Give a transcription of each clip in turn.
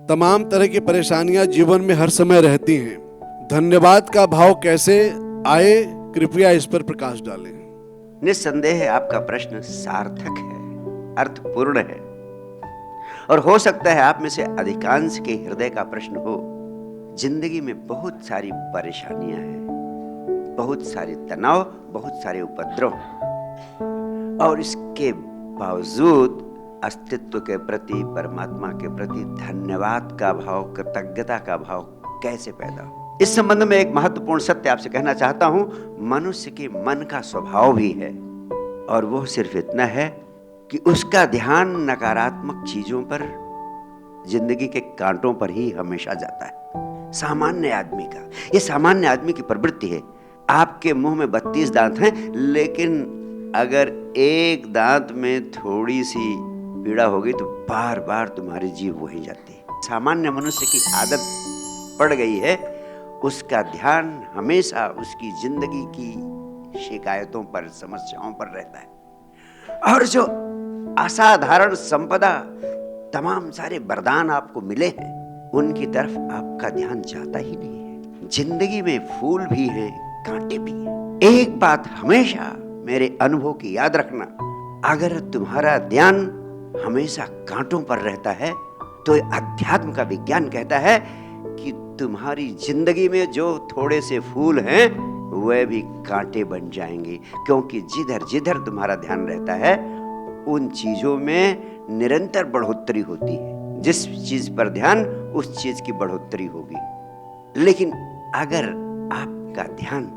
तमाम तरह की परेशानियां जीवन में हर समय रहती हैं। धन्यवाद का भाव कैसे आए, कृपया इस पर प्रकाश डालें। निस्संदेह आपका प्रश्न सार्थक है, अर्थपूर्ण है और हो सकता है आप में से अधिकांश के हृदय का प्रश्न हो। जिंदगी में बहुत सारी परेशानियां हैं, बहुत सारे तनाव, बहुत सारे उपद्रव, और इसके बावजूद अस्तित्व के प्रति, परमात्मा के प्रति धन्यवाद का भाव, कृतज्ञता का भाव कैसे पैदा हो। इस संबंध में एक महत्वपूर्ण सत्य आपसे कहना चाहता हूं। मनुष्य के मन का स्वभाव भी है, और वो सिर्फ इतना है कि उसका ध्यान नकारात्मक चीजों पर, जिंदगी के कांटों पर ही हमेशा जाता है। सामान्य आदमी का, ये सामान्य आदमी की प्रवृत्ति है। आपके मुंह में 32 दांत हैं, लेकिन अगर एक दांत में थोड़ी सी पीड़ा होगी तो बार बार तुम्हारी जीभ वहीं जाती है। सामान्य मनुष्य की आदत पड़ गई है, उसका ध्यान हमेशा उसकी जिंदगी की शिकायतों पर, समस्याओं पर रहता है। और जो असाधारण संपदा, तमाम सारे वरदान आपको मिले हैं, उनकी तरफ आपका ध्यान जाता ही नहीं है। जिंदगी में फूल भी हैं, कांटे भी हैं। एक बात हमेशा मेरे अनुभव की याद रखना, अगर तुम्हारा ध्यान हमेशा कांटों पर रहता है तो अध्यात्म का विज्ञान कहता है कि तुम्हारी जिंदगी में जो थोड़े से फूल हैं वह भी कांटे बन जाएंगे, क्योंकि जिधर जिधर तुम्हारा ध्यान रहता है उन चीजों में निरंतर बढ़ोतरी होती है। जिस चीज पर ध्यान, उस चीज की बढ़ोतरी होगी। लेकिन अगर आपका ध्यान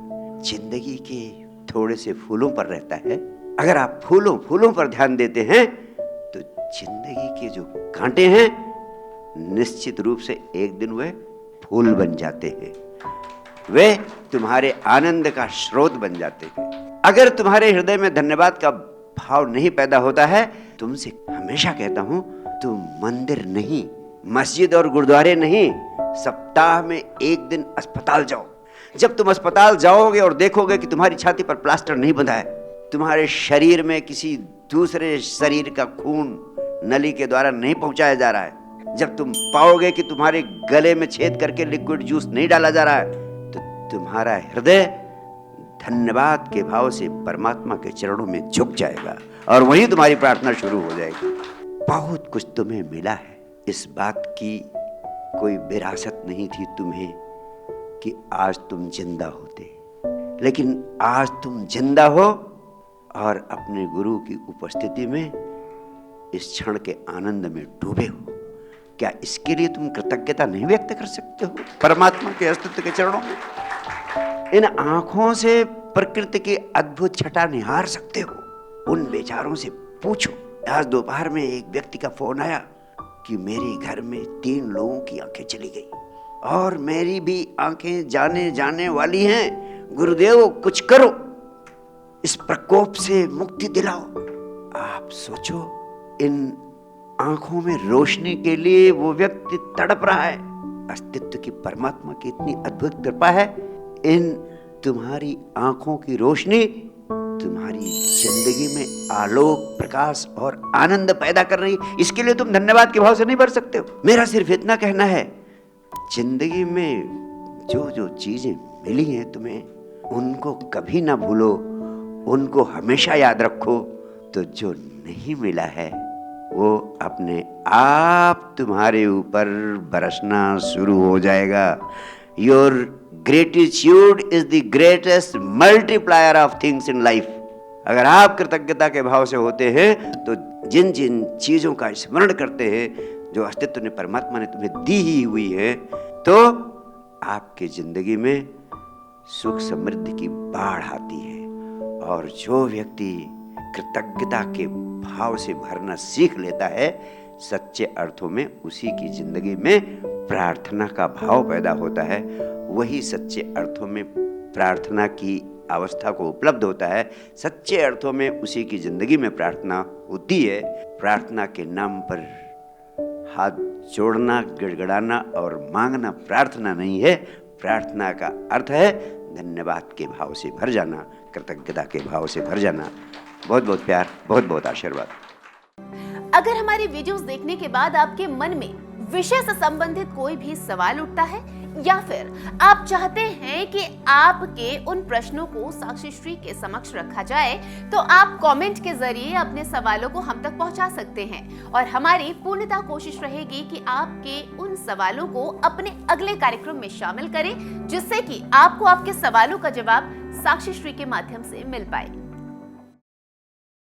जिंदगी के थोड़े से फूलों पर रहता है, अगर आप फूलों पर ध्यान देते हैं, तो जिंदगी के जो कांटे हैं निश्चित रूप से एक दिन वे फूल बन जाते हैं, वे तुम्हारे आनंद का स्रोत बन जाते हैं। अगर तुम्हारे हृदय में धन्यवाद का भाव नहीं पैदा होता है, तुमसे हमेशा कहता हूं, तुम मंदिर नहीं, मस्जिद और गुरुद्वारे नहीं, सप्ताह में एक दिन अस्पताल जाओ। जब तुम अस्पताल जाओगे और देखोगे कि तुम्हारी छाती पर प्लास्टर नहीं बंधा है, तुम्हारे शरीर में किसी दूसरे शरीर का खून नली के द्वारा नहीं पहुंचाया जा रहा है, जब तुम पाओगे कि तुम्हारे गले में छेद करके लिक्विड जूस नहीं डाला जा रहा है, तो तुम्हारा हृदय धन्यवाद के भाव से परमात्मा के चरणों में झुक जाएगा और वहीं तुम्हारी प्रार्थना शुरू हो जाएगी। बहुत कुछ तुम्हें मिला है, इस बात की कोई विरासत नहीं थी तुम्हें कि आज तुम जिंदा होते, लेकिन आज तुम जिंदा हो और अपने गुरु की उपस्थिति में इस क्षण के आनंद में डूबे हो। क्या इसके लिए तुम कृतज्ञता नहीं व्यक्त कर सकते हो परमात्मा के अस्तित्व के चरणों में? इन आंखों से प्रकृति की अद्भुत छटा निहार सकते हो। उन बेचारों से पूछो। आज दोपहर में एक व्यक्ति का फोन आया कि मेरे घर में 3 लोगों की आंखें चली गई और मेरी भी आंखें जाने वाली हैं। गुरुदेव कुछ करो, इस प्रकोप से मुक्ति दिलाओ। आप सोचो, इन आंखों में रोशनी के लिए वो व्यक्ति तड़प रहा है। अस्तित्व की, परमात्मा की इतनी अद्भुत कृपा है, इन तुम्हारी आंखों की रोशनी तुम्हारी जिंदगी में आलोक, प्रकाश और आनंद पैदा कर रही है। इसके लिए तुम धन्यवाद के भाव से नहीं भर सकते हो। मेरा सिर्फ इतना कहना है, जिंदगी में जो जो चीजें मिली हैं तुम्हें, उनको कभी ना भूलो, उनको हमेशा याद रखो। तो जो नहीं मिला है वो अपने आप तुम्हारे ऊपर बरसना शुरू हो जाएगा। Your gratitude is the greatest multiplier of things in life. अगर आप कृतज्ञता के भाव से होते हैं तो जिन जिन चीजों का स्मरण करते हैं जो अस्तित्व ने, परमात्मा ने तुम्हें दी ही हुई है, तो आपके जिंदगी में सुख समृद्धि की बाढ़ आती है। और जो व्यक्ति कृतज्ञता के भाव से भरना सीख लेता है, सच्चे अर्थों में उसी की जिंदगी में प्रार्थना का भाव पैदा होता है। वही सच्चे अर्थों में प्रार्थना की अवस्था को उपलब्ध होता है। सच्चे अर्थों में उसी की जिंदगी में प्रार्थना होती है। प्रार्थना के नाम पर हाथ जोड़ना, गिड़गिड़ाना और मांगना प्रार्थना नहीं है। प्रार्थना का अर्थ है धन्यवाद के भाव से भर जाना, कृतज्ञता के भाव से भर जाना। बहुत बहुत प्यार, बहुत बहुत आशीर्वाद। अगर हमारे वीडियोस देखने के बाद आपके मन में विषय से संबंधित कोई भी सवाल उठता है या फिर आप चाहते हैं कि आपके उन प्रश्नों को साक्षीश्री के समक्ष रखा जाए, तो आप कमेंट के जरिए अपने सवालों को हम तक पहुंचा सकते हैं और हमारी पूर्णतः कोशिश रहेगी कि आपके उन सवालों को अपने अगले कार्यक्रम में शामिल करें, जिससे कि आपको आपके सवालों का जवाब साक्षीश्री के माध्यम से मिल पाए।